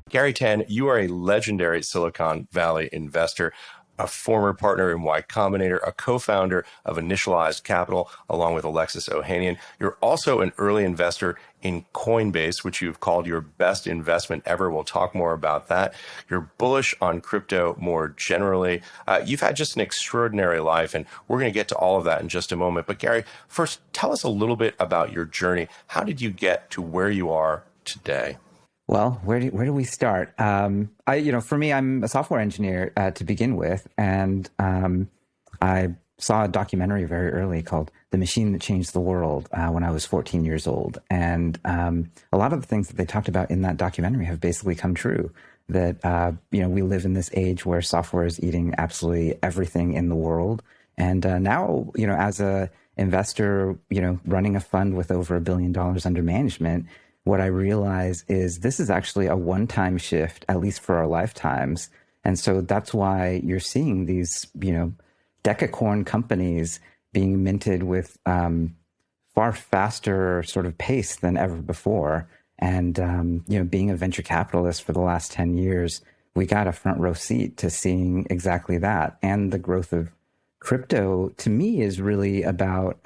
Garry Tan, you are a legendary Silicon Valley investor, a former partner in Y Combinator, a co-founder of Initialized Capital, along with Alexis Ohanian. You're also an early investor in Coinbase, which you've called your best investment ever. We'll talk more about that. You're bullish on crypto more generally. You've had just an extraordinary life, and we're going to get to all of that in just a moment. But Garry, first, tell us a little bit about your journey. How did you get to where you are today? Well, where do we start? For me, I'm a software engineer to begin with, and I saw a documentary very early called "The Machine That Changed the World" when I was 14 years old, and a lot of the things that they talked about in that documentary have basically come true. That we live in this age where software is eating absolutely everything in the world, and now as a investor, running a fund with over $1 billion under management. What I realize is this is actually a one-time shift, at least for our lifetimes. And so that's why you're seeing these, decacorn companies being minted with far faster sort of pace than ever before. And, being a venture capitalist for the last 10 years, we got a front row seat to seeing exactly that. And the growth of crypto, to me, is really about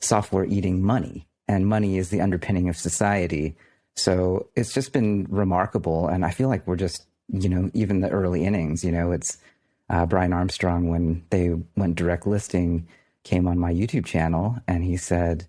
software eating money. And money is the underpinning of society. So it's just been remarkable. And I feel like we're just, even the early innings, it's Brian Armstrong, when they went direct listing, came on my YouTube channel and he said,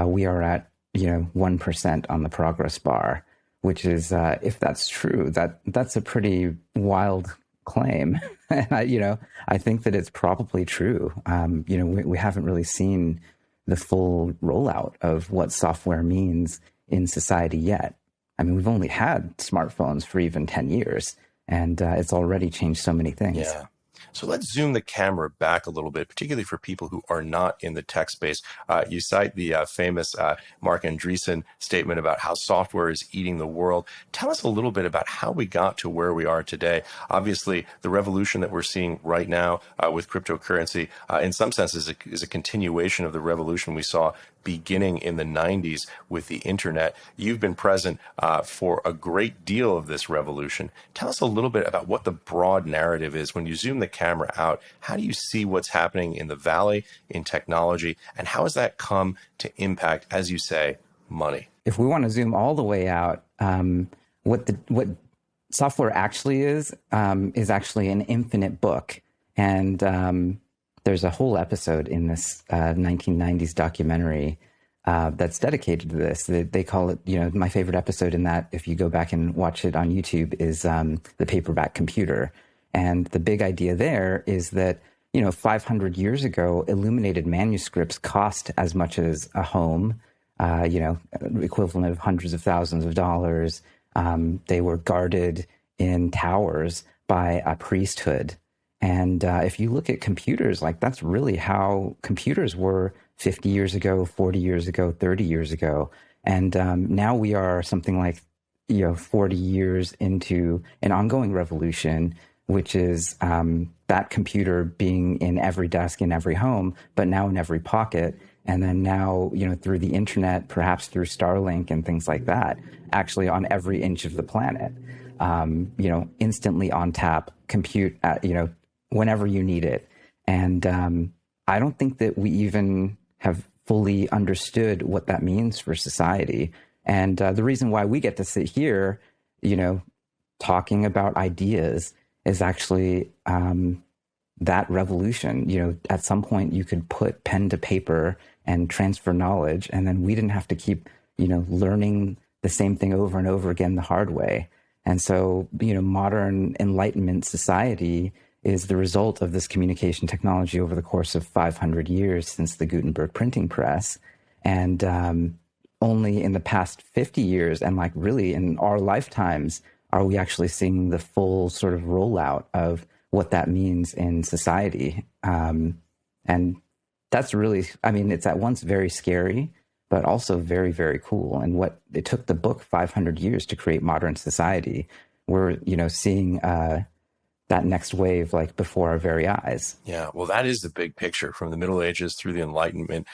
we are at, 1% on the progress bar, which is, if that's true, that's a pretty wild claim. And I think that it's probably true. We haven't really seen the full rollout of what software means in society yet. I mean, we've only had smartphones for even 10 years, and it's already changed so many things. Yeah. So let's zoom the camera back a little bit, particularly for people who are not in the tech space. You cite the famous Mark Andreessen statement about how software is eating the world. Tell us a little bit about how we got to where we are today. Obviously, the revolution that we're seeing right now with cryptocurrency, in some senses, is a continuation of the revolution we saw beginning in the 90s with the internet. You've been present for a great deal of this revolution. Tell us a little bit about what the broad narrative is. When you zoom the camera out, how do you see what's happening in the Valley, in technology, and how has that come to impact, as you say, money? If we want to zoom all the way out, what software actually is actually an infinite book. And there's a whole episode in this 1990s documentary that's dedicated to this. They call it, my favorite episode in that, if you go back and watch it on YouTube, is the paperback computer. And the big idea there is that, 500 years ago, illuminated manuscripts cost as much as a home, equivalent of hundreds of thousands of dollars. They were guarded in towers by a priesthood. And if you look at computers, that's really how computers were 50 years ago, 40 years ago, 30 years ago. And now we are something like, 40 years into an ongoing revolution, which is that computer being in every desk, in every home, but now in every pocket. And then now, through the internet, perhaps through Starlink and things like that, actually on every inch of the planet, instantly on tap, compute at, whenever you need it. And I don't think that we even have fully understood what that means for society. And the reason why we get to sit here, talking about ideas is actually that revolution. At some point you could put pen to paper and transfer knowledge, and then we didn't have to keep, learning the same thing over and over again the hard way. And so, modern Enlightenment society is the result of this communication technology over the course of 500 years since the Gutenberg printing press. And only in the past 50 years, and really in our lifetimes, are we actually seeing the full sort of rollout of what that means in society. And that's really, it's at once very scary, but also very, very cool. And it took the book 500 years to create modern society. We're, seeing that next wave like before our very eyes. Yeah, well, that is the big picture from the Middle Ages through the Enlightenment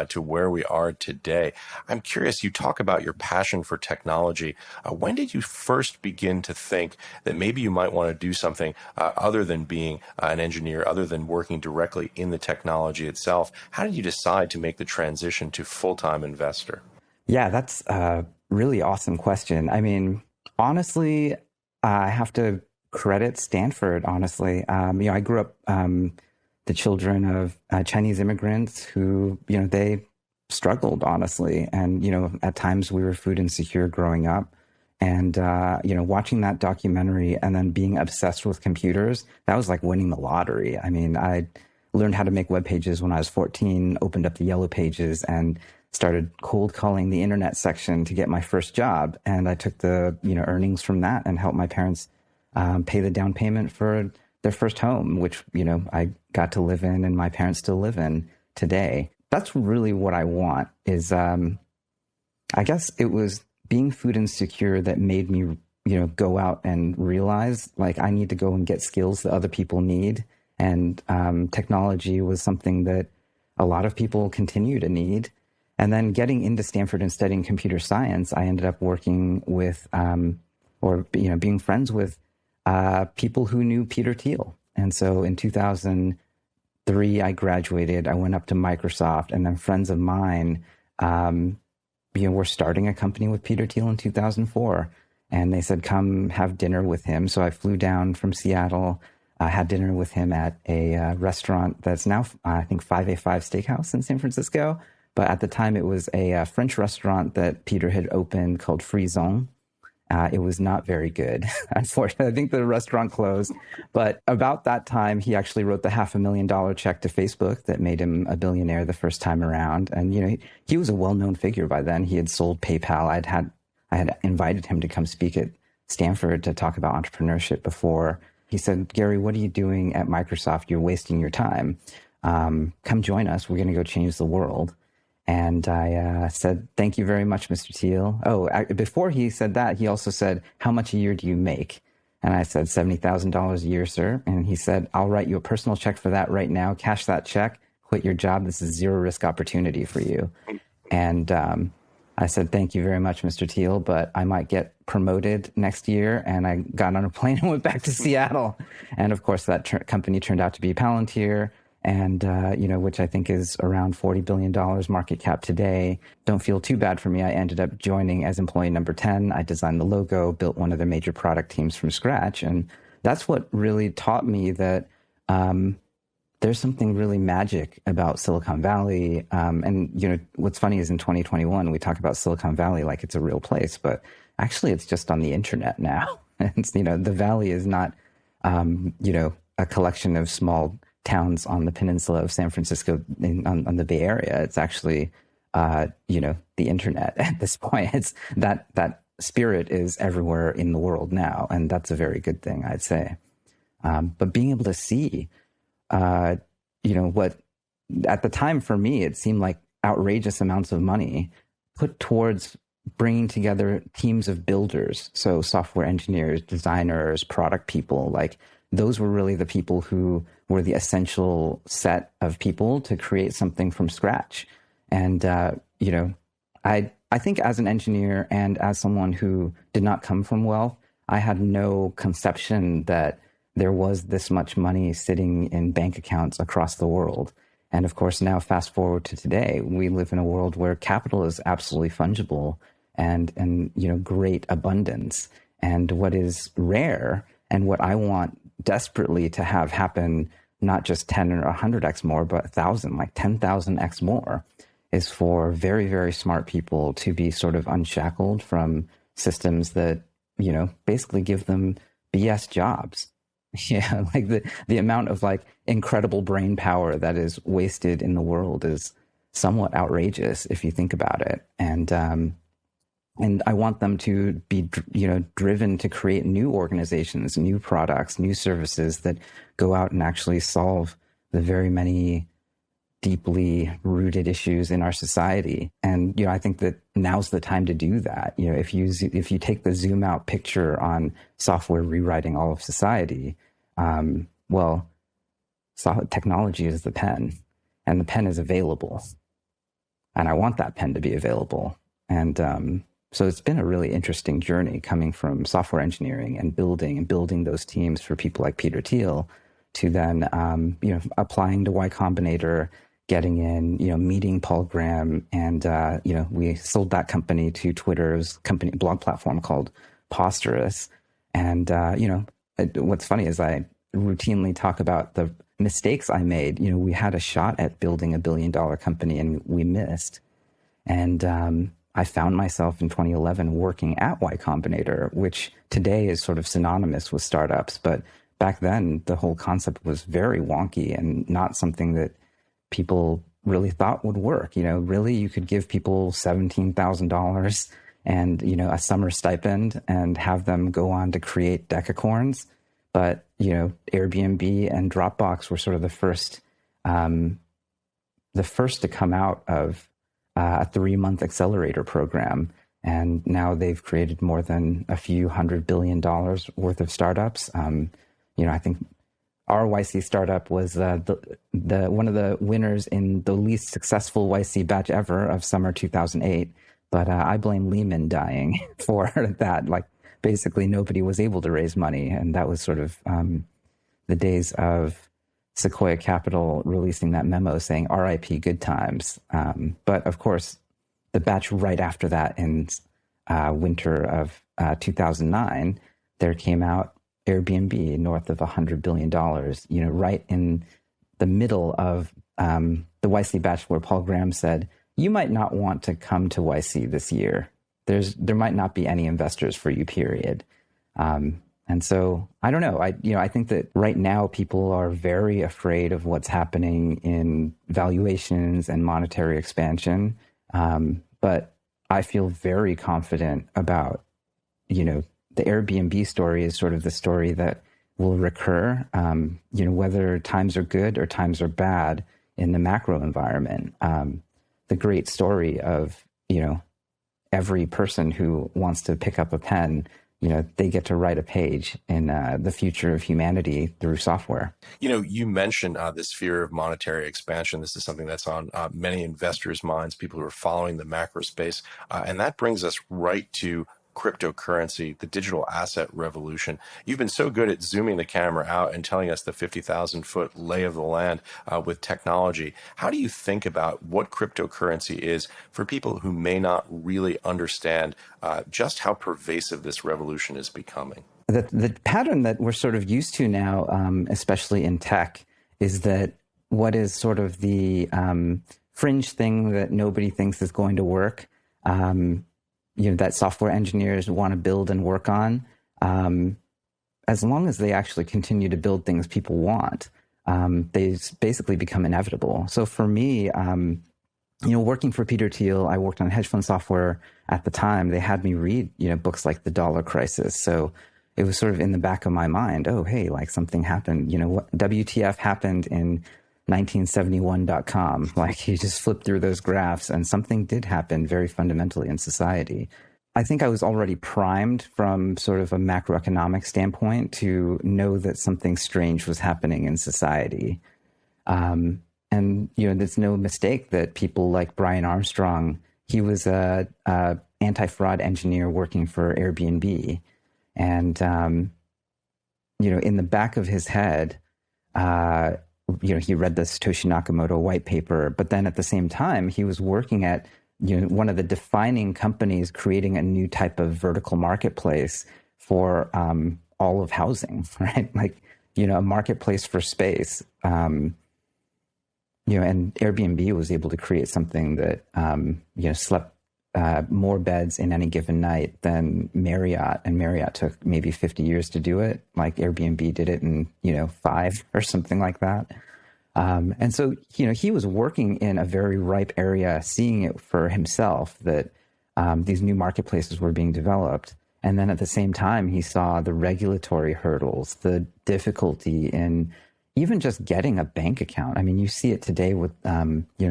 to where we are today. I'm curious, you talk about your passion for technology. When did you first begin to think that maybe you might want to do something other than being an engineer, other than working directly in the technology itself? How did you decide to make the transition to full-time investor? Yeah, that's a really awesome question. I mean, honestly, I have to credit Stanford, honestly. I grew up the children of Chinese immigrants who, they struggled, honestly. And, at times we were food insecure growing up. And, watching that documentary and then being obsessed with computers, that was like winning the lottery. I mean, I learned how to make web pages when I was 14, opened up the Yellow Pages and started cold calling the internet section to get my first job. And I took the, earnings from that and helped my parents pay the down payment for their first home, which, I got to live in and my parents still live in today. That's really what I want is, I guess it was being food insecure that made me, go out and realize like I need to go and get skills that other people need. And technology was something that a lot of people continue to need. And then getting into Stanford and studying computer science, I ended up working with, being friends with people who knew Peter Thiel. And so in 2003, I graduated. I went up to Microsoft, and then friends of mine, were starting a company with Peter Thiel in 2004. And they said, come have dinner with him. So I flew down from Seattle, had dinner with him at a restaurant that's now, I think, 585 Steakhouse in San Francisco. But at the time, it was a French restaurant that Peter had opened called Frison. It was not very good, unfortunately. I think the restaurant closed. But about that time, he actually wrote the $500,000 check to Facebook that made him a billionaire the first time around. And, he was a well-known figure by then. He had sold PayPal. I had invited him to come speak at Stanford to talk about entrepreneurship before. He said, Garry, what are you doing at Microsoft? You're wasting your time. Come join us. We're going to go change the world. And I said, thank you very much, Mr. Thiel. Before he said that, he also said, how much a year do you make? And I said, $70,000 a year, sir. And he said, I'll write you a personal check for that right now. Cash that check, quit your job. This is zero risk opportunity for you. And I said, thank you very much, Mr. Thiel, but I might get promoted next year. And I got on a plane and went back to Seattle. And of course, that company turned out to be Palantir. And, which I think is around $40 billion market cap today. Don't feel too bad for me. I ended up joining as employee number 10. I designed the logo, built one of their major product teams from scratch. And that's what really taught me that there's something really magic about Silicon Valley. What's funny is in 2021, we talk about Silicon Valley like it's a real place, but actually it's just on the internet now. And, the Valley is not, a collection of small towns on the peninsula of San Francisco on the Bay Area. It's actually, the internet at this point. It's that spirit is everywhere in the world now. And that's a very good thing, I'd say. But being able to see, what at the time for me, it seemed like outrageous amounts of money put towards bringing together teams of builders. So software engineers, designers, product people, like those were really the people who were the essential set of people to create something from scratch. And, I think as an engineer and as someone who did not come from wealth, I had no conception that there was this much money sitting in bank accounts across the world. And of course, now fast forward to today, we live in a world where capital is absolutely fungible and great abundance. And what is rare and what I want desperately to have happen, not just 10 or 100x more, but 1,000, like 10,000x more, is for very, very smart people to be sort of unshackled from systems that, basically give them BS jobs. Yeah, like the amount of like incredible brain power that is wasted in the world is somewhat outrageous if you think about it. And I want them to be, driven to create new organizations, new products, new services that go out and actually solve the very many deeply rooted issues in our society. And, I think that now's the time to do that. If you take the zoom out picture on software rewriting all of society, Well, technology is the pen, and the pen is available. And I want that pen to be available. And so it's been a really interesting journey coming from software engineering and building those teams for people like Peter Thiel to then, applying to Y Combinator, getting in, meeting Paul Graham. And, we sold that company to Twitter's blog platform called Posterous. And, what's funny is I routinely talk about the mistakes I made. We had a shot at building $1 billion company and we missed. And I found myself in 2011 working at Y Combinator, which today is sort of synonymous with startups. But back then, the whole concept was very wonky and not something that people really thought would work. Really, you could give people $17,000 and, a summer stipend and have them go on to create decacorns. But, Airbnb and Dropbox were sort of the first to come out of a 3-month accelerator program. And now they've created more than a few $100 billion worth of startups. I think our YC startup was the one of the winners in the least successful YC batch ever of summer 2008. But I blame Lehman dying for that. Like, basically nobody was able to raise money. And that was sort of the days of Sequoia Capital releasing that memo saying RIP good times. But of course, the batch right after that in winter of 2009, there came out Airbnb north of $100 billion, right in the middle of the YC batch where Paul Graham said, you might not want to come to YC this year. There might not be any investors for you, period. And so I don't know. I think that right now people are very afraid of what's happening in valuations and monetary expansion. But I feel very confident about, the Airbnb story is sort of the story that will recur, whether times are good or times are bad in the macro environment. The great story of, every person who wants to pick up a pen, they get to write a page in the future of humanity through software. You mentioned this fear of monetary expansion. This is something that's on many investors' minds, people who are following the macro space. And that brings us right to cryptocurrency, the digital asset revolution. You've been so good at zooming the camera out and telling us the 50,000-foot lay of the land with technology. How do you think about what cryptocurrency is for people who may not really understand just how pervasive this revolution is becoming? The pattern that we're sort of used to now, especially in tech, is that what is sort of the fringe thing that nobody thinks is going to work, that software engineers want to build and work on, as long as they actually continue to build things people want, they basically become inevitable. So for me, working for Peter Thiel, I worked on hedge fund software at the time. They had me read, books like The Dollar Crisis. So it was sort of in the back of my mind, oh, hey, like something happened, what WTF happened in 1971.com. Like, you just flip through those graphs and something did happen very fundamentally in society. I think I was already primed from sort of a macroeconomic standpoint to know that something strange was happening in society. And, there's no mistake that people like Brian Armstrong, he was a anti-fraud engineer working for Airbnb. And, in the back of his head, he read the Satoshi Nakamoto white paper, but then at the same time, he was working at, one of the defining companies creating a new type of vertical marketplace for all of housing, right? Like, a marketplace for space. And Airbnb was able to create something that, slept more beds in any given night than Marriott, and Marriott took maybe 50 years to do it. Like Airbnb did it in, 5 or something like that. And so, he was working in a very ripe area, seeing it for himself that these new marketplaces were being developed. And then at the same time, he saw the regulatory hurdles, the difficulty in even just getting a bank account. I mean, you see it today with,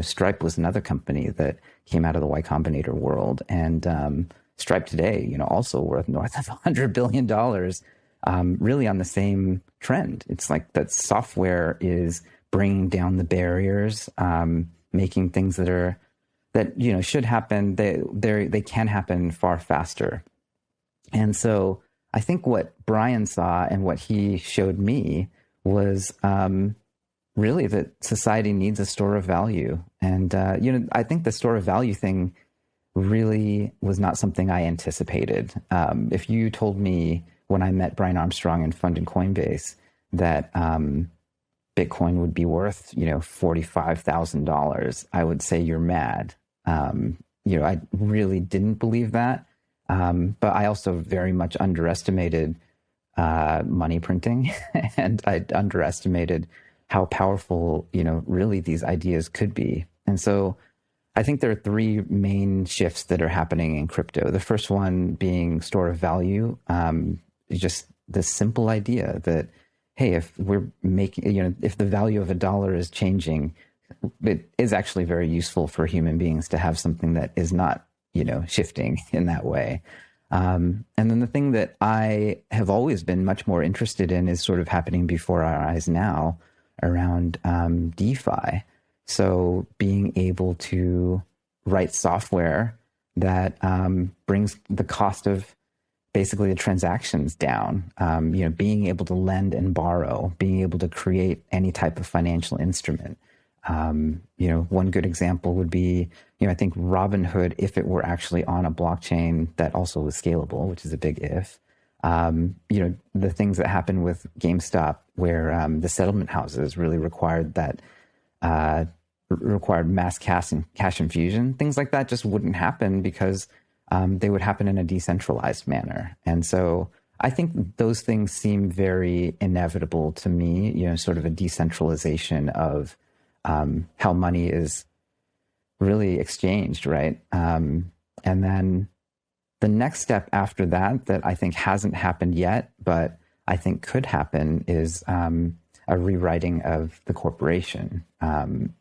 Stripe was another company that came out of the Y Combinator world. And Stripe today, also worth north of $100 billion. really on the same trend. It's like that software is bringing down the barriers, making things that should happen. They can happen far faster. And so I think what Brian saw and what he showed me was really that society needs a store of value. And, I think the store of value thing really was not something I anticipated. If you told me when I met Brian Armstrong and funded Coinbase that Bitcoin would be worth, $45,000, I would say you're mad. I really didn't believe that. But I also very much underestimated money printing, and I underestimated how powerful, really these ideas could be. And so I think there are three main shifts that are happening in crypto. The first one being store of value, just the simple idea that, hey, if we're making, if the value of $1 is changing, it is actually very useful for human beings to have something that is not, shifting in that way. And then the thing that I have always been much more interested in is sort of happening before our eyes now around DeFi. So being able to write software that brings the cost of basically the transactions down, being able to lend and borrow, being able to create any type of financial instrument. One good example would be, I think Robinhood, if it were actually on a blockchain that also was scalable, which is a big if, the things that happened with GameStop, where the settlement houses really required mass cash infusion, things like that just wouldn't happen because they would happen in a decentralized manner. And so I think those things seem very inevitable to me, sort of a decentralization of how money is really exchanged, right? And then the next step after that I think hasn't happened yet, but I think could happen is a rewriting of the corporation. And,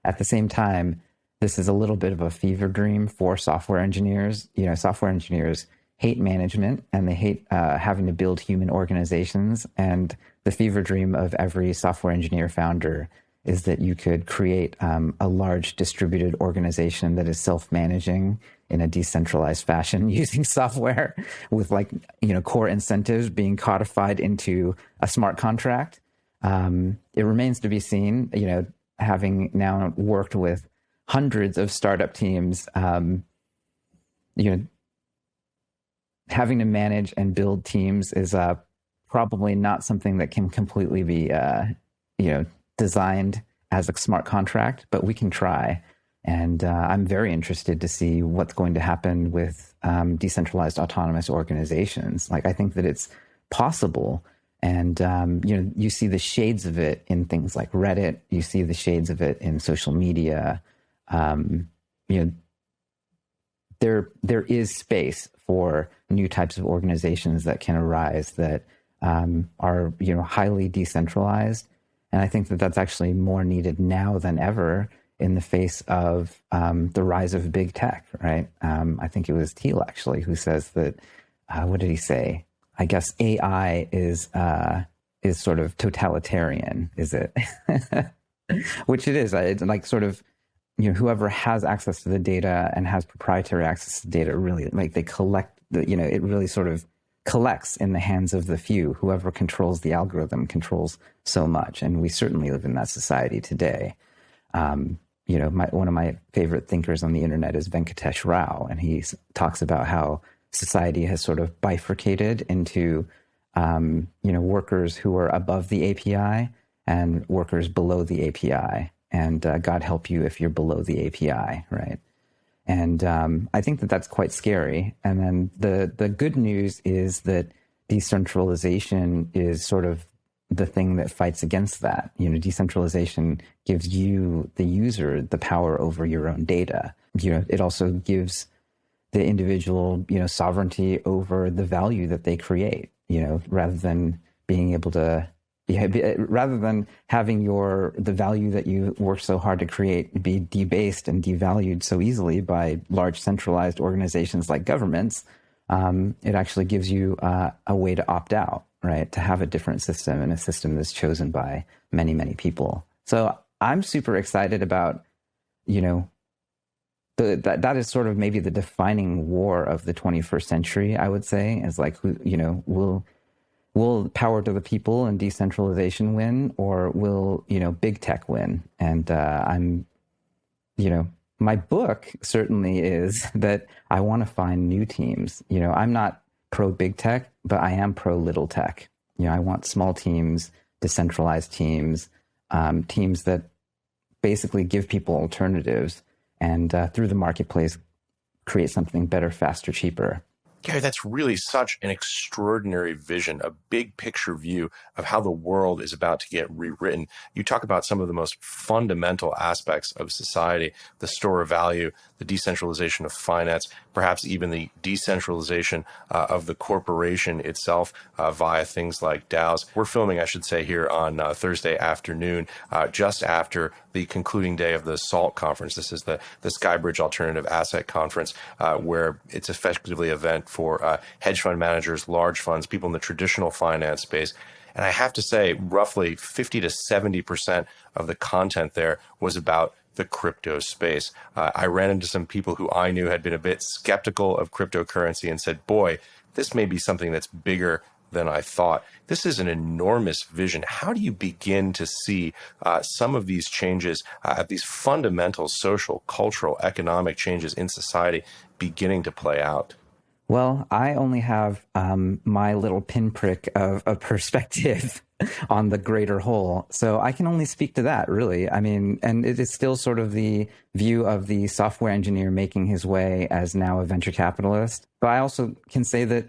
at the same time, this is a little bit of a fever dream for software engineers. Software engineers hate management and they hate having to build human organizations. And the fever dream of every software engineer founder is that you could create a large distributed organization that is self-managing in a decentralized fashion using software with core incentives being codified into a smart contract. It remains to be seen, having now worked with hundreds of startup teams, having to manage and build teams is probably not something that can completely be, designed as a smart contract, but we can try. And I'm very interested to see what's going to happen with decentralized autonomous organizations. I think that it's possible. And, you see the shades of it in things like Reddit. You see the shades of it in social media. There is space for new types of organizations that can arise that are, highly decentralized. And I think that that's actually more needed now than ever in the face of the rise of big tech, right? I think it was Thiel actually who says that, what did he say? I guess AI is sort of totalitarian, is it? Which it is. It's like sort of, whoever has access to the data and has proprietary access to data really, they collect it really sort of collects in the hands of the few. Whoever controls the algorithm controls so much. And we certainly live in that society today. One of my favorite thinkers on the internet is Venkatesh Rao, and he talks about how society has sort of bifurcated into, workers who are above the API and workers below the API. And God help you if you're below the API, right? And I think that that's quite scary. And then the good news is that decentralization is sort of the thing that fights against that. Decentralization gives you, the user, the power over your own data. It also gives the individual, sovereignty over the value that they create, rather than being able to, rather than having the value that you worked so hard to create be debased and devalued so easily by large centralized organizations like governments, it actually gives you a way to opt out, right? To have a different system, and a system that's chosen by many, many people. So I'm super excited about, that is sort of maybe the defining war of the 21st century, I would say, is like, will power to the people and decentralization win, or will, big tech win? And my book certainly is that I want to find new teams. I'm not pro big tech, but I am pro little tech. I want small teams, decentralized teams, teams that basically give people alternatives, and through the marketplace, create something better, faster, cheaper. Garry, that's really such an extraordinary vision, a big picture view of how the world is about to get rewritten. You talk about some of the most fundamental aspects of society, the store of value, the decentralization of finance, perhaps even the decentralization of the corporation itself via things like DAOs. We're filming, I should say, here on Thursday afternoon, just after the concluding day of the SALT conference. This is the Skybridge Alternative Asset Conference, where it's effectively an event for hedge fund managers, large funds, people in the traditional finance space. And I have to say, roughly 50 to 70% of the content there was about the crypto space. I ran into some people who I knew had been a bit skeptical of cryptocurrency and said, boy, this may be something that's bigger than I thought. This is an enormous vision. How do you begin to see some of these changes, these fundamental social, cultural, economic changes in society beginning to play out? Well, I only have my little pinprick of a perspective on the greater whole. So I can only speak to that, really. I mean, and it is still sort of the view of the software engineer making his way as now a venture capitalist. But I also can say that,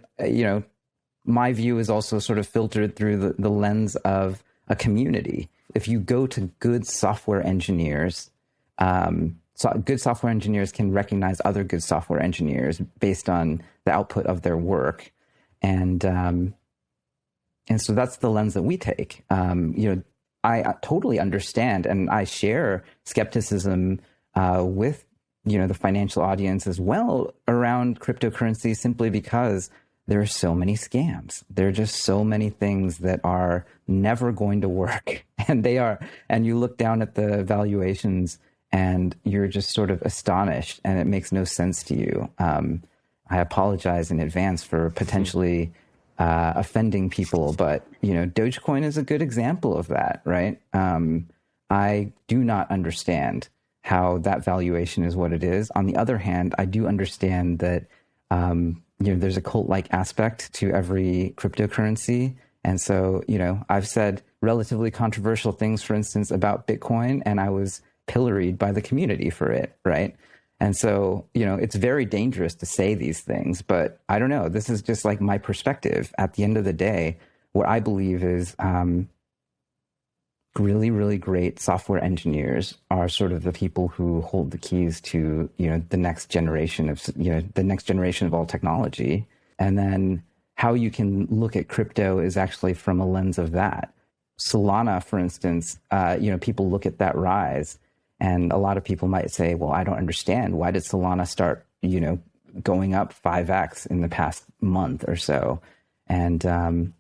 my view is also sort of filtered through the lens of a community. If you go to good software engineers, so good software engineers can recognize other good software engineers based on the output of their work. And so that's the lens that we take. I totally understand, and I share skepticism with, the financial audience as well around cryptocurrency, simply because there are so many scams. There are just so many things that are never going to work. And you look down at the valuations and you're just sort of astonished, and it makes no sense to you. I apologize in advance for potentially offending people, but Dogecoin is a good example of that, right? I do not understand how that valuation is what it is. On the other hand, I do understand that there's a cult-like aspect to every cryptocurrency. And so, I've said relatively controversial things, for instance, about Bitcoin, and I was pilloried by the community for it, right? And so, it's very dangerous to say these things, but I don't know. This is just like my perspective. At the end of the day, what I believe is really, really great software engineers are sort of the people who hold the keys to, the next generation of all technology. And then how you can look at crypto is actually from a lens of that. Solana, for instance, people look at that rise, and a lot of people might say, well, I don't understand. Why did Solana start, going up 5x in the past month or so? And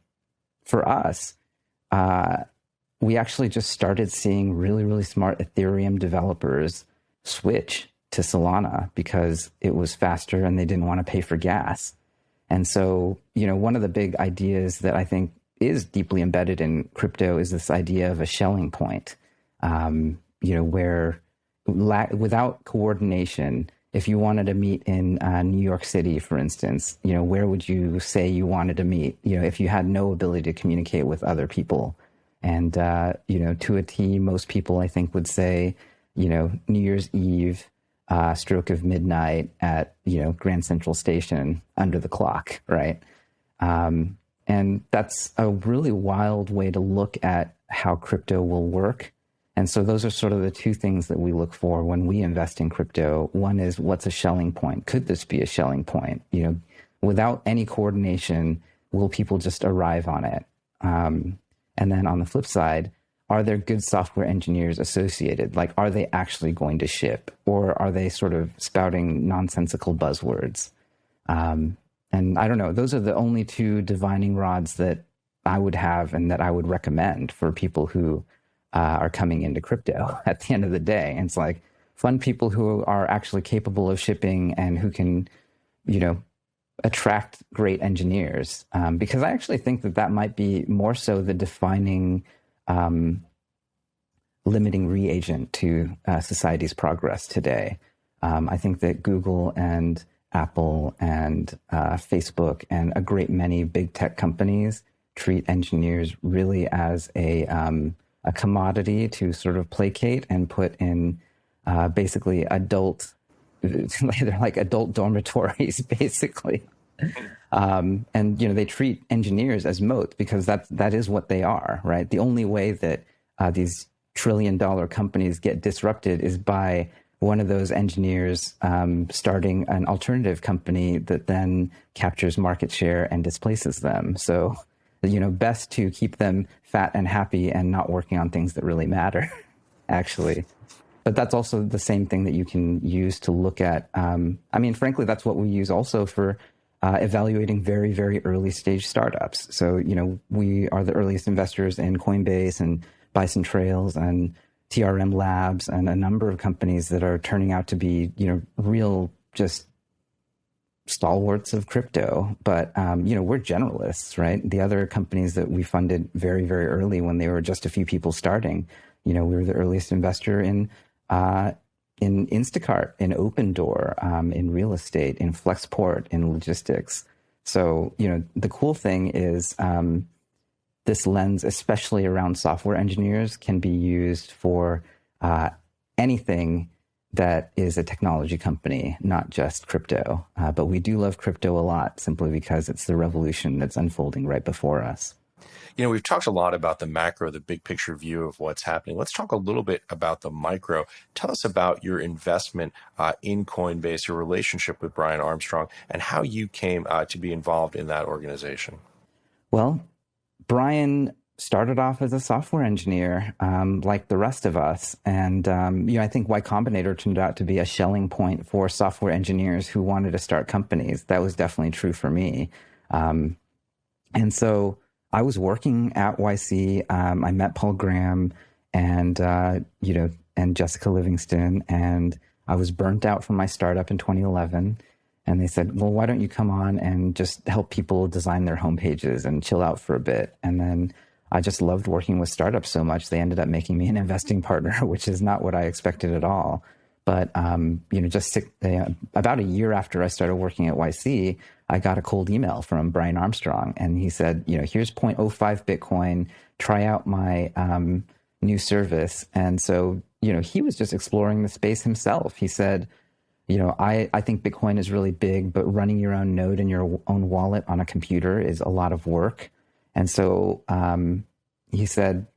for us, we actually just started seeing really, really smart Ethereum developers switch to Solana because it was faster and they didn't want to pay for gas. And so, one of the big ideas that I think is deeply embedded in crypto is this idea of a Schelling point, where without coordination, if you wanted to meet in New York City, for instance, where would you say you wanted to meet, if you had no ability to communicate with other people? And, to a T, most people, I think, would say, New Year's Eve, stroke of midnight at, Grand Central Station under the clock, right? And that's a really wild way to look at how crypto will work. And so those are sort of the two things that we look for when we invest in crypto. One is, what's a Schelling point? Could this be a Schelling point? Without any coordination, will people just arrive on it? And then on the flip side, are there good software engineers associated? Like, are they actually going to ship, or are they sort of spouting nonsensical buzzwords? And And I don't know, those are the only two divining rods that I would have and that I would recommend for people who are coming into crypto at the end of the day. And it's like, fund people who are actually capable of shipping and who can, attract great engineers. Because I actually think that might be more so the defining limiting reagent to society's progress today. I think that Google and Apple and Facebook and a great many big tech companies treat engineers really as a commodity to sort of placate and put in basically they're like adult dormitories, basically. And, they treat engineers as moats because that is what they are, right? The only way that these trillion-dollar companies get disrupted is by one of those engineers starting an alternative company that then captures market share and displaces them. So, best to keep them fat and happy and not working on things that really matter, actually. But that's also the same thing that you can use to look at. Frankly, that's what we use also for evaluating very, very early stage startups. So, we are the earliest investors in Coinbase and Bison Trails and TRM Labs and a number of companies that are turning out to be, real just stalwarts of crypto. But, we're generalists, right? The other companies that we funded very, very early when they were just a few people starting, we were the earliest investor in Instacart, in Opendoor, in real estate, in Flexport, in logistics. So, the cool thing is this lens, especially around software engineers, can be used for anything that is a technology company, not just crypto. But we do love crypto a lot simply because it's the revolution that's unfolding right before us. We've talked a lot about the macro, the big picture view of what's happening. Let's talk a little bit about the micro. Tell us about your investment in Coinbase, your relationship with Brian Armstrong, and how you came to be involved in that organization. Well, Brian started off as a software engineer, like the rest of us. And, I think Y Combinator turned out to be a shelling point for software engineers who wanted to start companies. That was definitely true for me. And so I was working at YC. I met Paul Graham and, and Jessica Livingston, and I was burnt out from my startup in 2011. And they said, well, why don't you come on and just help people design their homepages and chill out for a bit? And then I just loved working with startups so much. They ended up making me an investing partner, which is not what I expected at all. But, about a year after I started working at YC, I got a cold email from Brian Armstrong. And he said, here's 0.05 Bitcoin, try out my new service. And so, he was just exploring the space himself. He said, I think Bitcoin is really big, but running your own node in your own wallet on a computer is a lot of work. And so he said,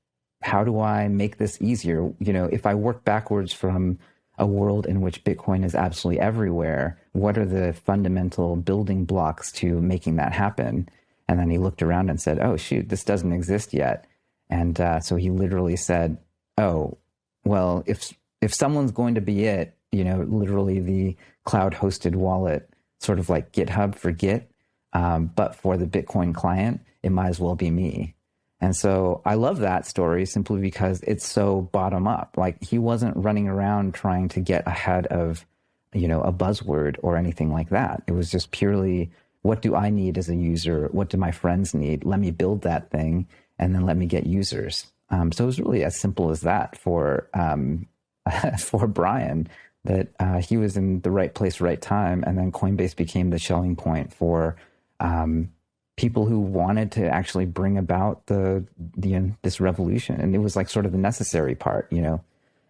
how do I make this easier? If I work backwards from a world in which Bitcoin is absolutely everywhere, what are the fundamental building blocks to making that happen? And then he looked around and said, oh, shoot, this doesn't exist yet. And so he literally said, oh, well, if someone's going to be it, literally the cloud hosted wallet, sort of like GitHub for Git, but for the Bitcoin client, it might as well be me. And so I love that story simply because it's so bottom up. Like, he wasn't running around trying to get ahead of, a buzzword or anything like that. It was just purely, what do I need as a user? What do my friends need? Let me build that thing and then let me get users. So it was really as simple as that for Brian, that he was in the right place, right time. And then Coinbase became the shelling point for people who wanted to actually bring about this revolution. And it was like sort of the necessary part, And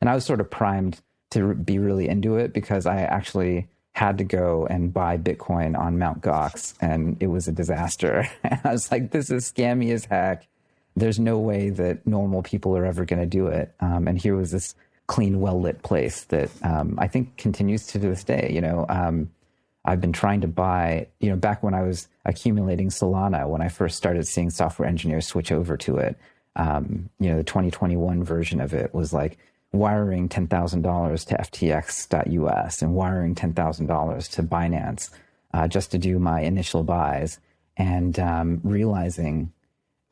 I was sort of primed to be really into it because I actually had to go and buy Bitcoin on Mt. Gox, and it was a disaster. And I was like, this is scammy as heck. There's no way that normal people are ever going to do it. And here was this clean, well-lit place that I think continues to this day. I've been trying to buy, back when I was accumulating Solana, when I first started seeing software engineers switch over to it, the 2021 version of it was like wiring $10,000 to FTX.US and wiring $10,000 to Binance. just to do my initial buys, and realizing,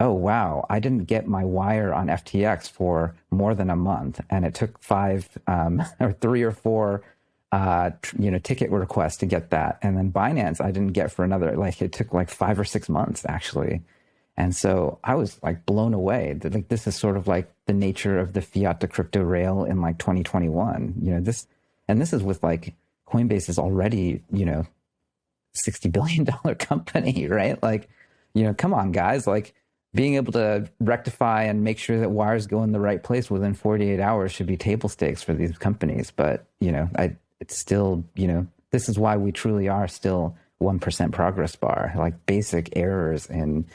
oh, wow, I didn't get my wire on FTX for more than a month. And it took three or four, ticket requests to get that. And then Binance, I didn't get for another, it took 5 or 6 months actually. And so I was blown away. This is sort of the nature of the fiat to crypto rail in 2021. This is with Coinbase is already, $60 billion company, right? Come on, guys, being able to rectify and make sure that wires go in the right place within 48 hours should be table stakes for these companies. But, it's still, this is why we truly are still 1% progress bar, basic errors in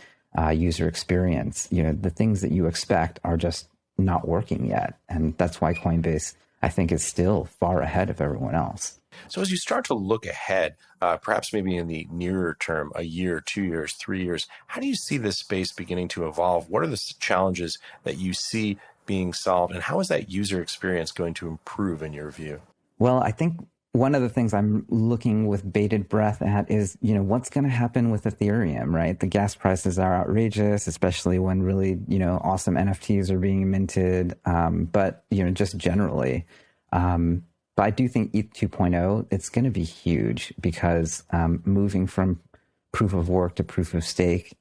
user experience. The things that you expect are just not working yet. And that's why Coinbase, I think, is still far ahead of everyone else. So as you start to look ahead, perhaps maybe in the nearer term, a year, 2 years, 3 years, how do you see this space beginning to evolve? What are the challenges that you see being solved, and how is that user experience going to improve in your view? Well, I think one of the things I'm looking with bated breath at is, what's going to happen with Ethereum, right? The gas prices are outrageous, especially when really, awesome NFTs are being minted. But, just generally, but I do think ETH 2.0, it's going to be huge because moving from proof of work to proof of stake,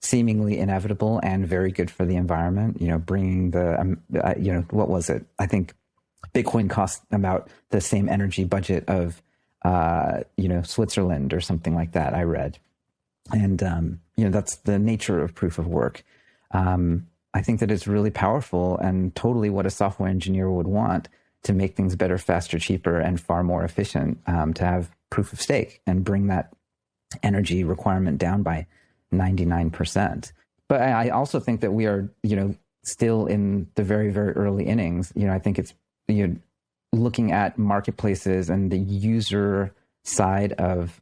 seemingly inevitable and very good for the environment. Bringing the, what was it? I think Bitcoin costs about the same energy budget of, Switzerland or something like that, I read. And, that's the nature of proof of work. I think that it's really powerful and totally what a software engineer would want to make things better, faster, cheaper, and far more efficient, to have proof of stake and bring that energy requirement down by 99%. But I also think that we are, still in the very, very early innings. I think it's, looking at marketplaces and the user side of,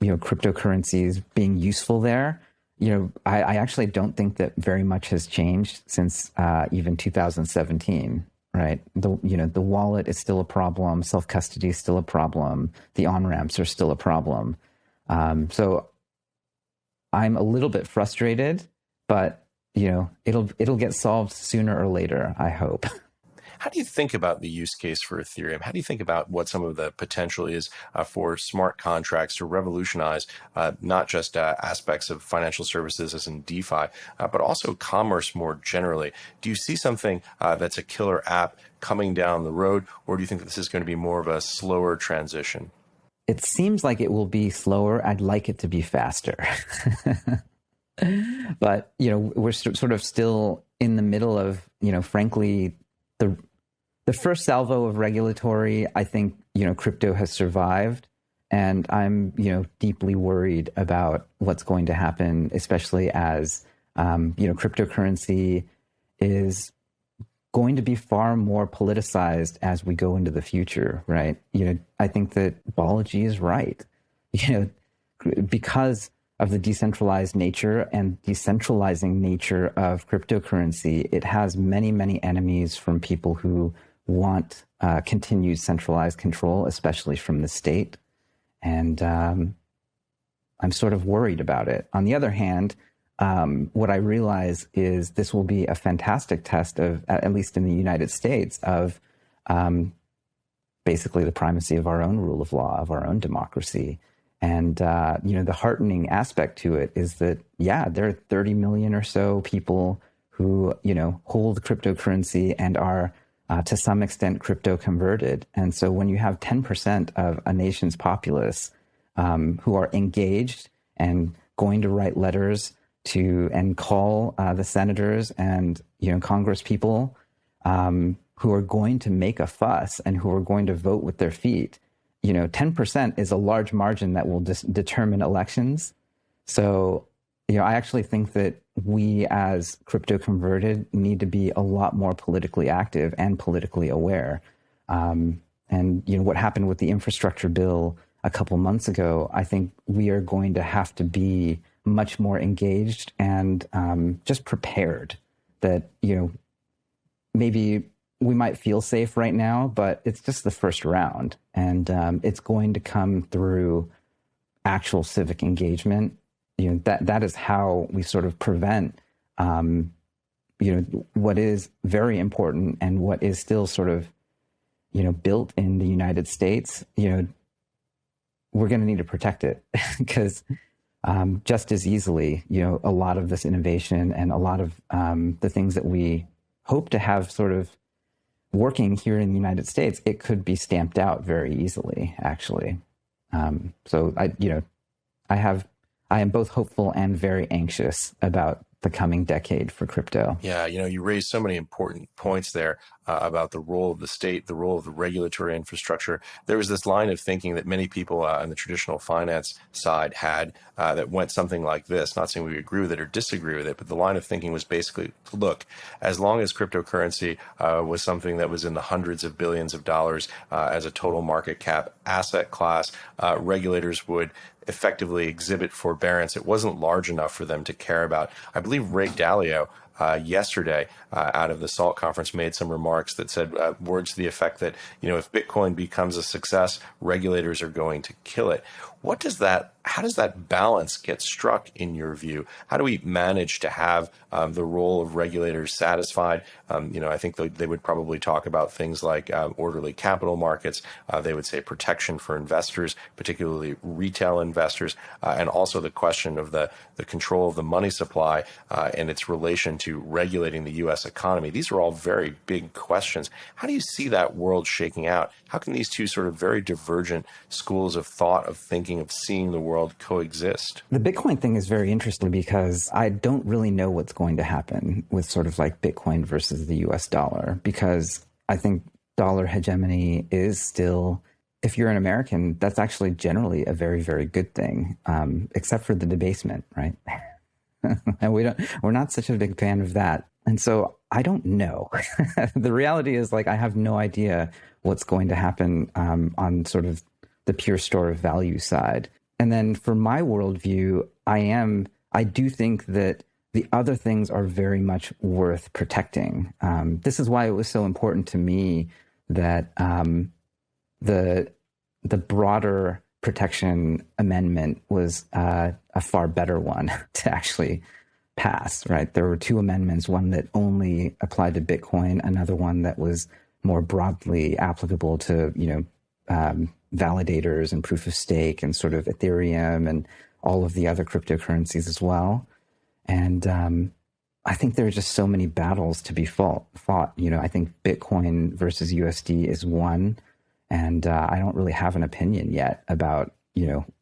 cryptocurrencies being useful there. I actually don't think that very much has changed since even 2017. Right. The wallet is still a problem. Self-custody is still a problem. The on-ramps are still a problem. So I'm a little bit frustrated, but, it'll get solved sooner or later, I hope. How do you think about the use case for Ethereum? How do you think about what some of the potential is for smart contracts to revolutionize not just aspects of financial services as in DeFi, but also commerce more generally? Do you see something that's a killer app coming down the road, or do you think that this is going to be more of a slower transition? It seems like it will be slower. I'd like it to be faster. But, we're sort of still in the middle of, frankly, the first salvo of regulatory. I think, crypto has survived, and I'm, deeply worried about what's going to happen, especially as, cryptocurrency is going to be far more politicized as we go into the future, right? I think that Balaji is right, because of the decentralized nature and decentralizing nature of cryptocurrency. It has many, many enemies from people who want continued centralized control, especially from the state. And I'm sort of worried about it. On the other hand, what I realize is this will be a fantastic test of, at least in the United States, of basically the primacy of our own rule of law, of our own democracy. And, the heartening aspect to it is that, there are 30 million or so people who, hold cryptocurrency and are to some extent crypto converted. And so when you have 10% of a nation's populace who are engaged and going to write letters to and call the senators and, Congress people who are going to make a fuss and who are going to vote with their feet, 10% is a large margin that will determine elections. So, I actually think that we as crypto converted need to be a lot more politically active and politically aware. And, what happened with the infrastructure bill a couple months ago, I think we are going to have to be much more engaged and just prepared that, maybe we might feel safe right now, but it's just the first round. And it's going to come through actual civic engagement. That is how we sort of prevent, what is very important and what is still sort of, built in the United States. We're going to need to protect it because just as easily, a lot of this innovation and a lot of the things that we hope to have sort of working here in the United States, it could be stamped out very easily, actually. So I am both hopeful and very anxious about the coming decade for crypto. Yeah, you raised so many important points there about the role of the state, the role of the regulatory infrastructure. There was this line of thinking that many people on the traditional finance side had that went something like this, not saying we agree with it or disagree with it, but the line of thinking was basically, look, as long as cryptocurrency was something that was in the hundreds of billions of dollars as a total market cap asset class, regulators would effectively exhibit forbearance. It wasn't large enough for them to care about. I believe Ray Dalio yesterday out of the SALT conference made some remarks that said words to the effect that, if Bitcoin becomes a success, regulators are going to kill it. How does that balance get struck in your view? How do we manage to have the role of regulators satisfied? I think they would probably talk about things like orderly capital markets. They would say protection for investors, particularly retail investors, and also the question of the control of the money supply and its relation to regulating the U.S. economy. These are all very big questions. How do you see that world shaking out? How can these two sort of very divergent schools of thought, of thinking, of seeing the world coexist? The Bitcoin thing is very interesting because I don't really know what's going to happen with sort of like Bitcoin versus the US dollar, because I think dollar hegemony is still, if you're an American, that's actually generally a very, very good thing, except for the debasement, right? And we're not such a big fan of that. And so I don't know. The reality is, like, I have no idea what's going to happen on sort of the pure store of value side. And then for my worldview, I do think that the other things are very much worth protecting. This is why it was so important to me that the broader protection amendment was a far better one to actually pass, right? There were two amendments, one that only applied to Bitcoin, another one that was more broadly applicable to, validators and proof of stake and sort of Ethereum and all of the other cryptocurrencies as well. And I think there are just so many battles to be fought. I think Bitcoin versus USD is one. And I don't really have an opinion yet about, I'm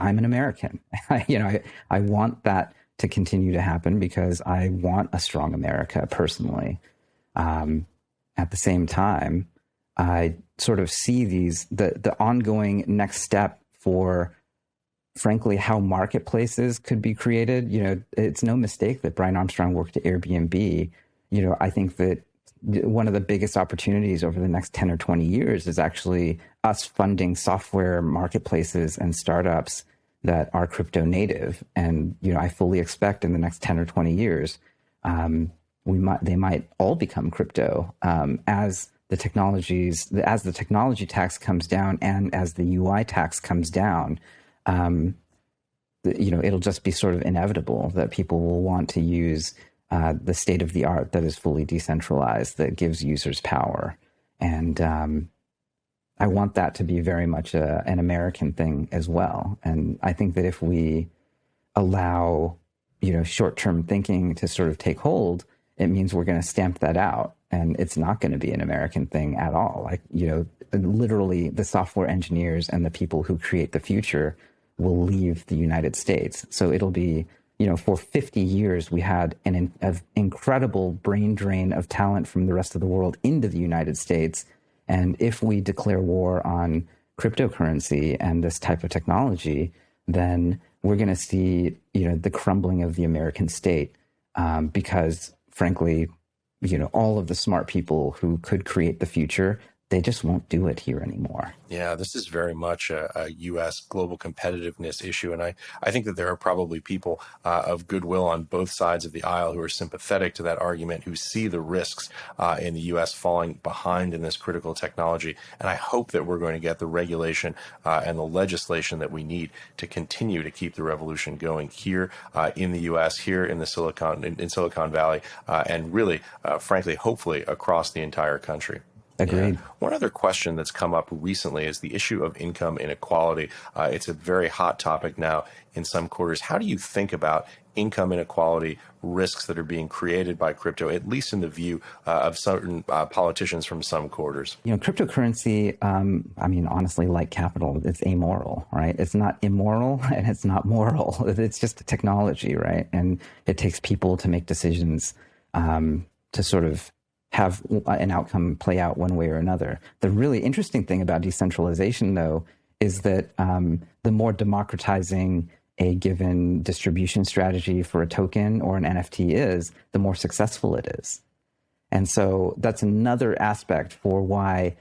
an American. I want that to continue to happen because I want a strong America personally. At the same time, I sort of see the ongoing next step for, frankly, how marketplaces could be created. It's no mistake that Brian Armstrong worked at Airbnb. I think that one of the biggest opportunities over the next 10 or 20 years is actually us funding software marketplaces and startups that are crypto native. And, I fully expect in the next 10 or 20 years, they might all become crypto as the technology tax comes down and as the UI tax comes down. It'll just be sort of inevitable that people will want to use the state of the art that is fully decentralized, that gives users power. And I want that to be very much an American thing as well. And I think that if we allow, short-term thinking to sort of take hold, it means we're going to stamp that out. And it's not going to be an American thing at all. Like, literally the software engineers and the people who create the future will leave the United States. So it'll be, for 50 years, we had an incredible brain drain of talent from the rest of the world into the United States. And if we declare war on cryptocurrency and this type of technology, then we're going to see, the crumbling of the American state because, frankly, all of the smart people who could create the future they just won't do it here anymore. Yeah, this is very much a U.S. global competitiveness issue. And I think that there are probably people of goodwill on both sides of the aisle who are sympathetic to that argument, who see the risks in the U.S. falling behind in this critical technology. And I hope that we're going to get the regulation and the legislation that we need to continue to keep the revolution going here in the U.S., here in the Silicon Valley, and really, frankly, hopefully across the entire country. Agreed. Yeah. One other question that's come up recently is the issue of income inequality. It's a very hot topic now in some quarters. How do you think about income inequality risks that are being created by crypto, at least in the view of certain politicians from some quarters? Cryptocurrency, honestly, like capital, it's amoral, right? It's not immoral and it's not moral. It's just a technology, right? And it takes people to make decisions to sort of have an outcome play out one way or another. The really interesting thing about decentralization, though, is that the more democratizing a given distribution strategy for a token or an NFT is, the more successful it is. And so that's another aspect for why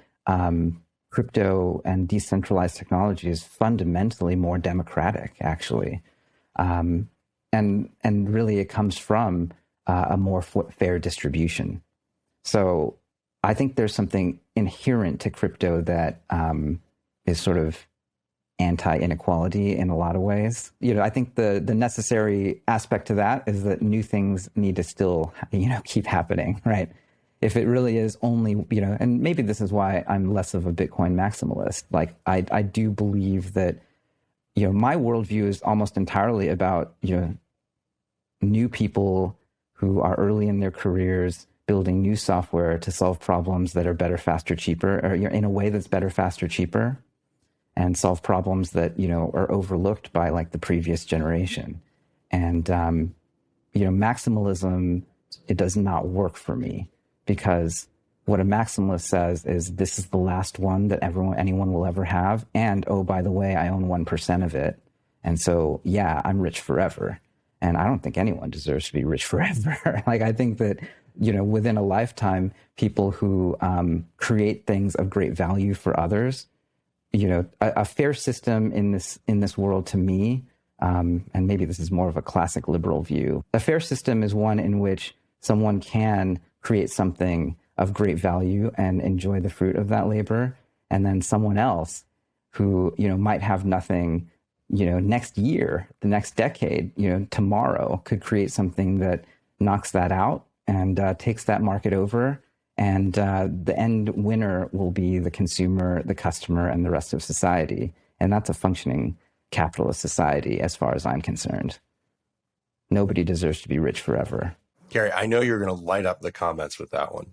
crypto and decentralized technology is fundamentally more democratic, actually. And really it comes from a more fair distribution. So I think there's something inherent to crypto that is sort of anti-inequality in a lot of ways. I think the necessary aspect to that is that new things need to still, keep happening, right? If it really is only, and maybe this is why I'm less of a Bitcoin maximalist. Like I do believe that, my worldview is almost entirely about, new people who are early in their careers building new software to solve problems that are better, faster, cheaper, or in a way that's better, faster, cheaper, and solve problems that, are overlooked by like the previous generation. And, maximalism, it does not work for me, because what a maximalist says is this is the last one that anyone will ever have. And, oh, by the way, I own 1% of it. And so, yeah, I'm rich forever. And I don't think anyone deserves to be rich forever. Like, I think that, within a lifetime, people who create things of great value for others, a fair system in this world to me, and maybe this is more of a classic liberal view, a fair system is one in which someone can create something of great value and enjoy the fruit of that labor, and then someone else who, might have nothing, next year, the next decade, tomorrow could create something that knocks that out and takes that market over. And the end winner will be the consumer, the customer, and the rest of society. And that's a functioning capitalist society as far as I'm concerned. Nobody deserves to be rich forever. Garry, I know you're going to light up the comments with that one.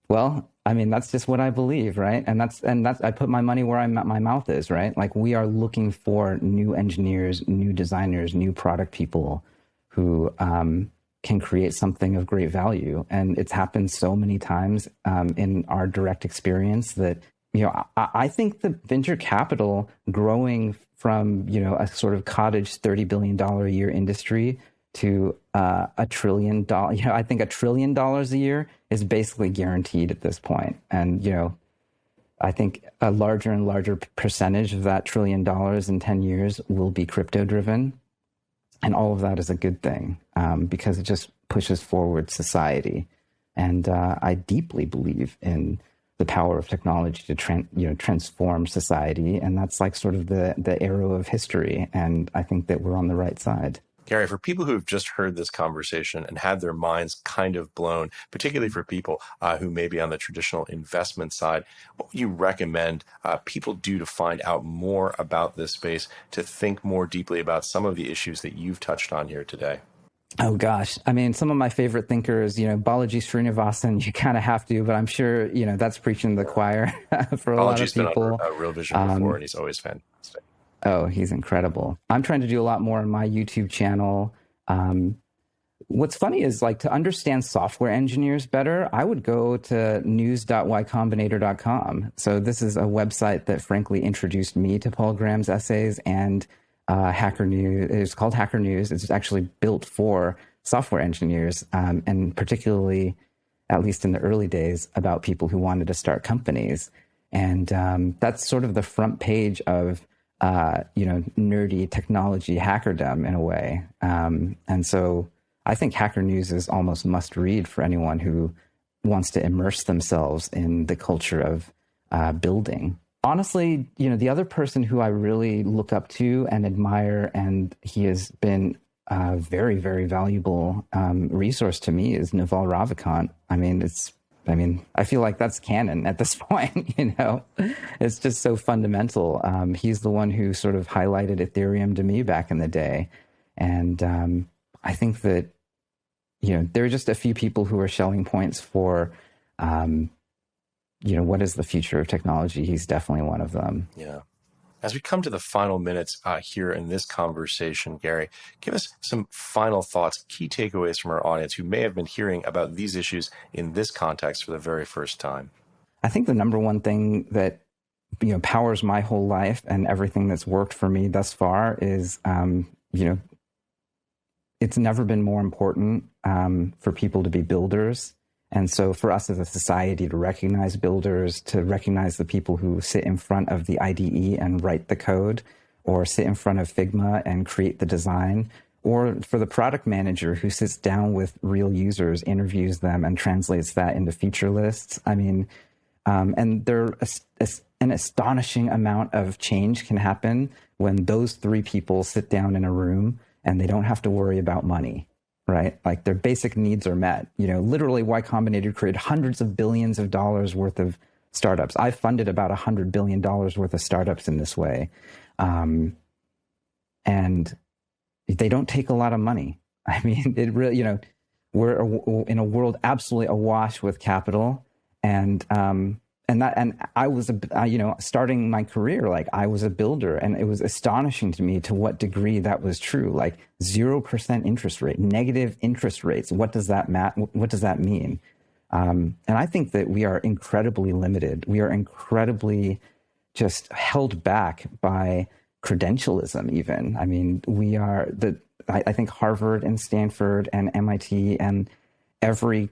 Well, that's just what I believe, right? And that's I put my money where my mouth is, right? Like, we are looking for new engineers, new designers, new product people who can create something of great value. And it's happened so many times in our direct experience that, I think the venture capital growing from, a sort of cottage $30 billion a year industry to $1 trillion, I think $1 trillion a year is basically guaranteed at this point. And, I think a larger and larger percentage of that $1 trillion in 10 years will be crypto driven. And all of that is a good thing because it just pushes forward society. And I deeply believe in the power of technology to transform society. And that's like sort of the arrow of history. And I think that we're on the right side. Garry, for people who have just heard this conversation and had their minds kind of blown, particularly for people who may be on the traditional investment side, what would you recommend people do to find out more about this space, to think more deeply about some of the issues that you've touched on here today? Oh, gosh. Some of my favorite thinkers, Balaji Srinivasan, you kind of have to, but I'm sure, that's preaching to the choir for a lot of people. Balaji's been on Real Vision before, and he's always fantastic. Oh, he's incredible. I'm trying to do a lot more on my YouTube channel. What's funny is, like, to understand software engineers better, I would go to news.ycombinator.com. So this is a website that frankly introduced me to Paul Graham's essays and Hacker News. It's called Hacker News. It's actually built for software engineers, and particularly, at least in the early days, about people who wanted to start companies. And that's sort of the front page of, nerdy technology hackerdom in a way. And so I think Hacker News is almost must read for anyone who wants to immerse themselves in the culture of building. Honestly, the other person who I really look up to and admire, and he has been a very, very valuable resource to me, is Naval Ravikant. I feel like that's canon at this point, It's just so fundamental. He's the one who sort of highlighted Ethereum to me back in the day. And I think that, there are just a few people who are showing points for, what is the future of technology. He's definitely one of them. Yeah. As we come to the final minutes here in this conversation, Garry, give us some final thoughts, key takeaways from our audience who may have been hearing about these issues in this context for the very first time. I think the number one thing that powers my whole life and everything that's worked for me thus far is, it's never been more important for people to be builders. And so for us as a society to recognize builders, to recognize the people who sit in front of the IDE and write the code, or sit in front of Figma and create the design, or for the product manager who sits down with real users, interviews them, and translates that into feature lists. And an astonishing amount of change can happen when those three people sit down in a room and they don't have to worry about money. Right? Like their basic needs are met. Literally Y Combinator created hundreds of billions of dollars worth of startups. I funded about $100 billion worth of startups in this way. And they don't take a lot of money. It really, we're in a world absolutely awash with capital. And I was, starting my career, like I was a builder, and it was astonishing to me to what degree that was true. Like 0% interest rate, negative interest rates. What does that mean? And I think that we are incredibly limited. We are incredibly just held back by credentialism even. I think Harvard and Stanford and MIT and every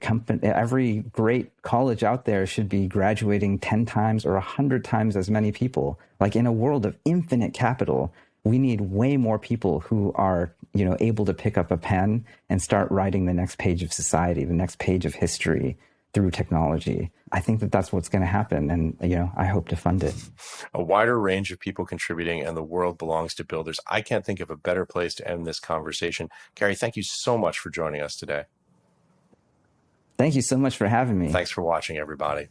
great college out there should be graduating 10 times or 100 times as many people. Like in a world of infinite capital, we need way more people who are, able to pick up a pen and start writing the next page of society, the next page of history through technology. I think that that's what's going to happen. And, I hope to fund it. A wider range of people contributing, and the world belongs to builders. I can't think of a better place to end this conversation. Garry, thank you so much for joining us today. Thank you so much for having me. Thanks for watching, everybody.